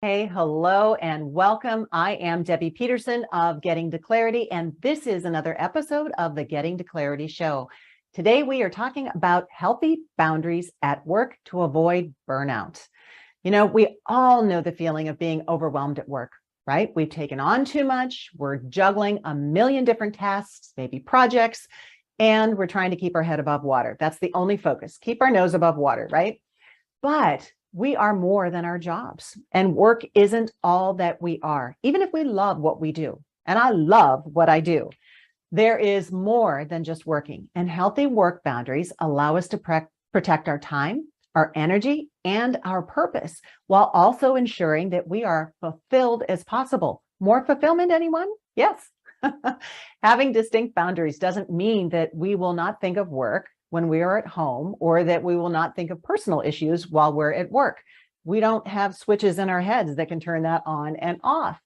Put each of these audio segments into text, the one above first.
Hey, hello, and welcome. I am Debbie Peterson of Getting to Clarity, and this is another episode of the Getting to Clarity show. Today, we are talking about healthy boundaries at work to avoid burnout. You know, we all know the feeling of being overwhelmed at work, right? We've taken on too much. We're juggling a million different tasks, maybe projects, and we're trying to keep our head above water. That's the only focus. Keep our nose above water, right? But we are more than our jobs, and work isn't all that we are, even if we love what we do. And I love what I do. There is more than just working, and healthy work boundaries allow us to protect our time, our energy, and our purpose, while also ensuring that we are fulfilled as possible. More fulfillment, anyone? Yes. Having distinct boundaries doesn't mean that we will not think of work when we are at home, or that we will not think of personal issues while we're at work. We don't have switches in our heads that can turn that on and off,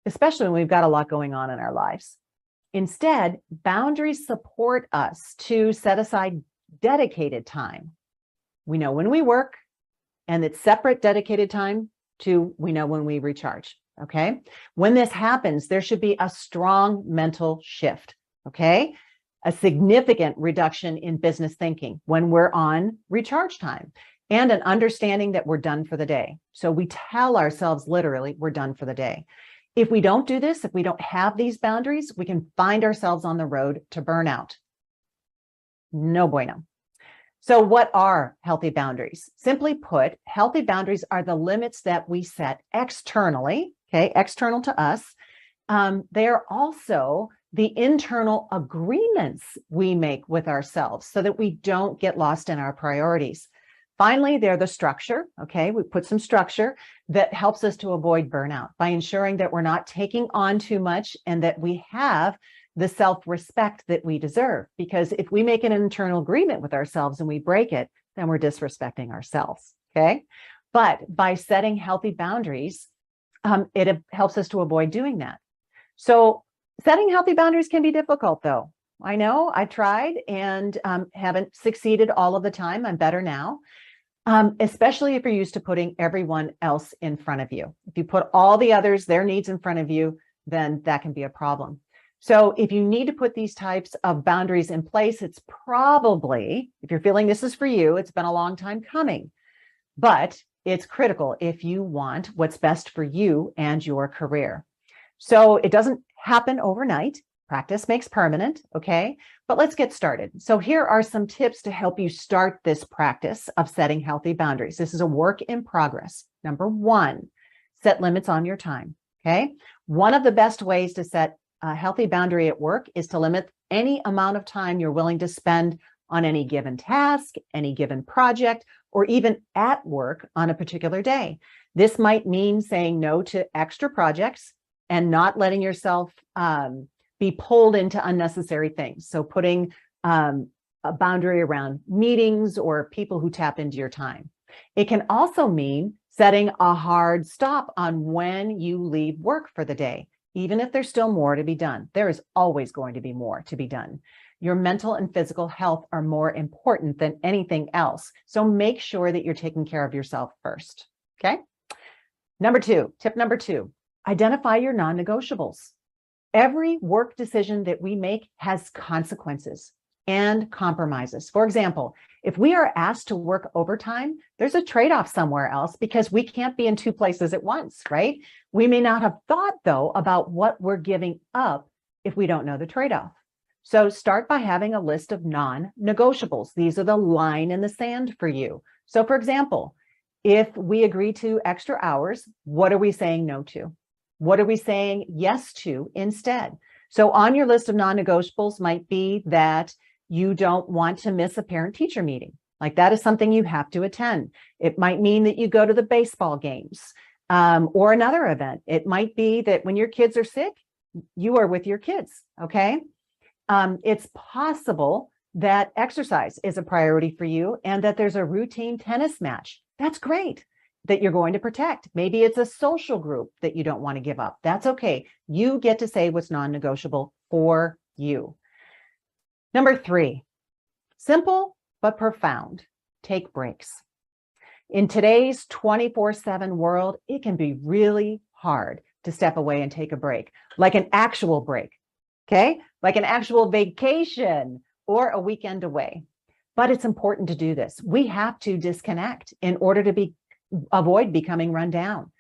especially when we've got a lot going on in our lives. Instead, boundaries support us to set aside dedicated time. We know when we work, and it's separate dedicated time to we know when we recharge, okay? When this happens, there should be a strong mental shift, okay? A significant reduction in business thinking when we're on recharge time, and an understanding that we're done for the day. So we tell ourselves literally, we're done for the day. If we don't do this, if we don't have these boundaries, we can find ourselves on the road to burnout. No bueno. So what are healthy boundaries? Simply put, healthy boundaries are the limits that we set externally, okay, external to us. They are also the internal agreements we make with ourselves so that we don't get lost in our priorities. Finally, they're the structure, okay? We put some structure that helps us to avoid burnout by ensuring that we're not taking on too much and that we have the self-respect that we deserve. Because if we make an internal agreement with ourselves and we break it, then we're disrespecting ourselves, okay? But by setting healthy boundaries, it helps us to avoid doing that. So setting healthy boundaries can be difficult, though. I know I tried and haven't succeeded all of the time. I'm better now, especially if you're used to putting everyone else in front of you. If you put all the others, their needs in front of you, then that can be a problem. So if you need to put these types of boundaries in place, it's probably, if you're feeling this is for you, it's been a long time coming, but it's critical if you want what's best for you and your career. So it doesn't happen overnight. Practice makes permanent, okay? But let's get started. So here are some tips to help you start this practice of setting healthy boundaries. This is a work in progress. Number one, set limits on your time, okay? One of the best ways to set a healthy boundary at work is to limit any amount of time you're willing to spend on any given task, any given project, or even at work on a particular day. This might mean saying no to extra projects and not letting yourself be pulled into unnecessary things. So putting a boundary around meetings or people who tap into your time. It can also mean setting a hard stop on when you leave work for the day, even if there's still more to be done. There is always going to be more to be done. Your mental and physical health are more important than anything else. So make sure that you're taking care of yourself first, okay? Tip number two, identify your non-negotiables. Every work decision that we make has consequences and compromises. For example, if we are asked to work overtime, there's a trade-off somewhere else because we can't be in two places at once, right? We may not have thought, though, about what we're giving up if we don't know the trade-off. So start by having a list of non-negotiables. These are the line in the sand for you. So for example, if we agree to extra hours, what are we saying no to? What are we saying yes to instead? So on your list of non-negotiables might be that you don't want to miss a parent-teacher meeting. Like that is something you have to attend. It might mean that you go to the baseball games or another event. It might be that when your kids are sick, you are with your kids, okay? It's possible that exercise is a priority for you and that there's a routine tennis match. That's great that you're going to protect. Maybe it's a social group that you don't want to give up. That's okay. You get to say what's non-negotiable for you. Number three, simple but profound. Take breaks. In today's 24/7 world, it can be really hard to step away and take a break, like an actual break, okay? Like an actual vacation or a weekend away. But it's important to do this. We have to disconnect in order to avoid becoming run down.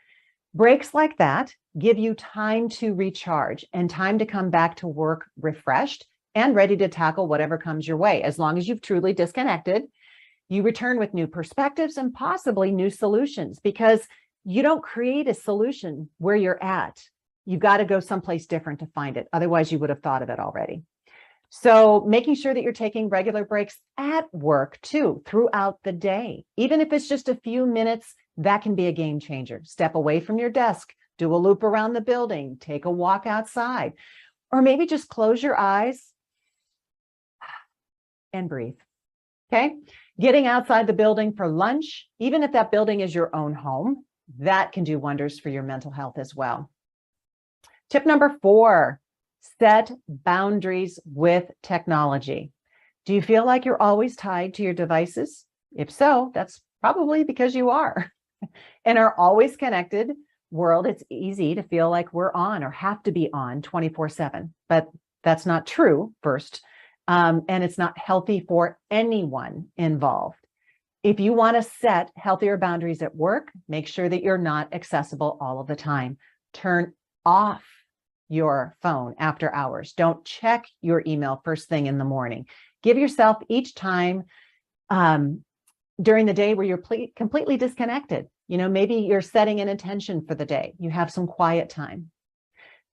Breaks like that give you time to recharge and time to come back to work refreshed and ready to tackle whatever comes your way. As long as you've truly disconnected, you return with new perspectives and possibly new solutions, because you don't create a solution where you're at. You've got to go someplace different to find it. Otherwise, you would have thought of it already. So making sure that you're taking regular breaks at work too, throughout the day, even if it's just a few minutes, that can be a game changer. Step away from your desk, do a loop around the building, take a walk outside, or maybe just close your eyes and breathe. Okay. Getting outside the building for lunch, even if that building is your own home, that can do wonders for your mental health as well. Tip number 4, set boundaries with technology. Do you feel like you're always tied to your devices? If so, that's probably because you are. In our always connected world, it's easy to feel like we're on or have to be on 24/7, but that's not true, first. And it's not healthy for anyone involved. If you want to set healthier boundaries at work, make sure that you're not accessible all of the time. Turn off your phone after hours. Don't check your email first thing in the morning. Give yourself each time during the day where you're completely disconnected. Maybe you're setting an intention for the day. You have some quiet time.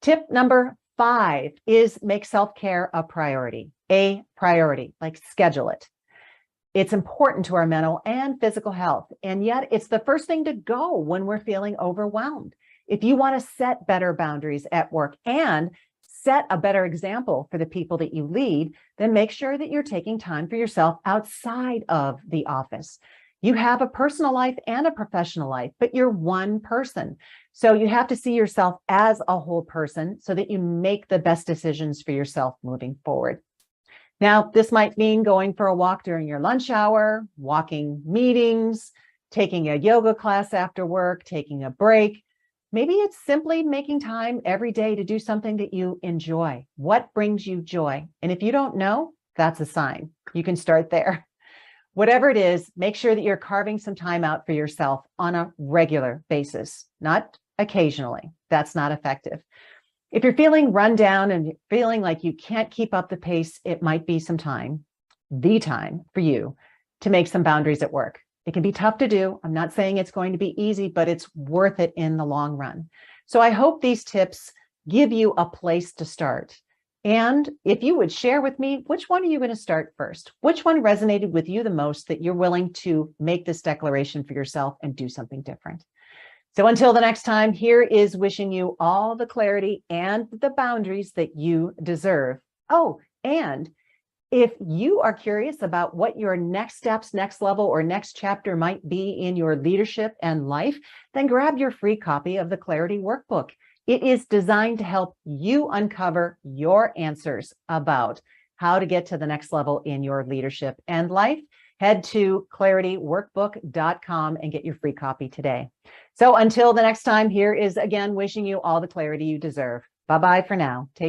Tip number 5 is make self-care a priority, like schedule it. It's important to our mental and physical health, and yet it's the first thing to go when we're feeling overwhelmed. If you want to set better boundaries at work and set a better example for the people that you lead, then make sure that you're taking time for yourself outside of the office. You have a personal life and a professional life, but you're one person. So you have to see yourself as a whole person so that you make the best decisions for yourself moving forward. Now, this might mean going for a walk during your lunch hour, walking meetings, taking a yoga class after work, taking a break. Maybe it's simply making time every day to do something that you enjoy. What brings you joy? And if you don't know, that's a sign. You can start there. Whatever it is, make sure that you're carving some time out for yourself on a regular basis, not occasionally. That's not effective. If you're feeling run down and feeling like you can't keep up the pace, it might be the time for you to make some boundaries at work. It can be tough to do. I'm not saying it's going to be easy, but it's worth it in the long run. So I hope these tips give you a place to start. And if you would share with me, which one are you going to start first? Which one resonated with you the most that you're willing to make this declaration for yourself and do something different? So until the next time, here is wishing you all the clarity and the boundaries that you deserve. Oh, and if you are curious about what your next steps, next level, or next chapter might be in your leadership and life, then grab your free copy of the Clarity Workbook. It is designed to help you uncover your answers about how to get to the next level in your leadership and life. Head to clarityworkbook.com and get your free copy today. So until the next time, here is again wishing you all the clarity you deserve. Bye-bye for now. Take